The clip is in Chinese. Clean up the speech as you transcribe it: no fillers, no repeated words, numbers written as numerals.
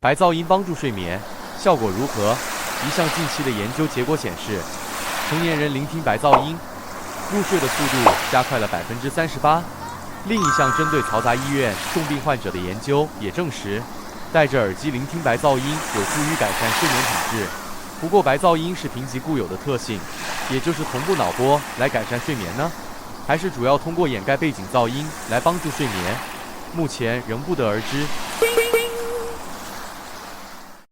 白噪音帮助睡眠，效果如何？一项近期的研究结果显示，成年人聆听白噪音，入睡的速度加快了38%。另一项针对嘈杂医院重病患者的研究也证实，戴着耳机聆听白噪音有助于改善睡眠品质。不过，白噪音是评级固有的特性，也就是同步脑波来改善睡眠呢，还是主要通过掩盖背景噪音来帮助睡眠？目前仍不得而知。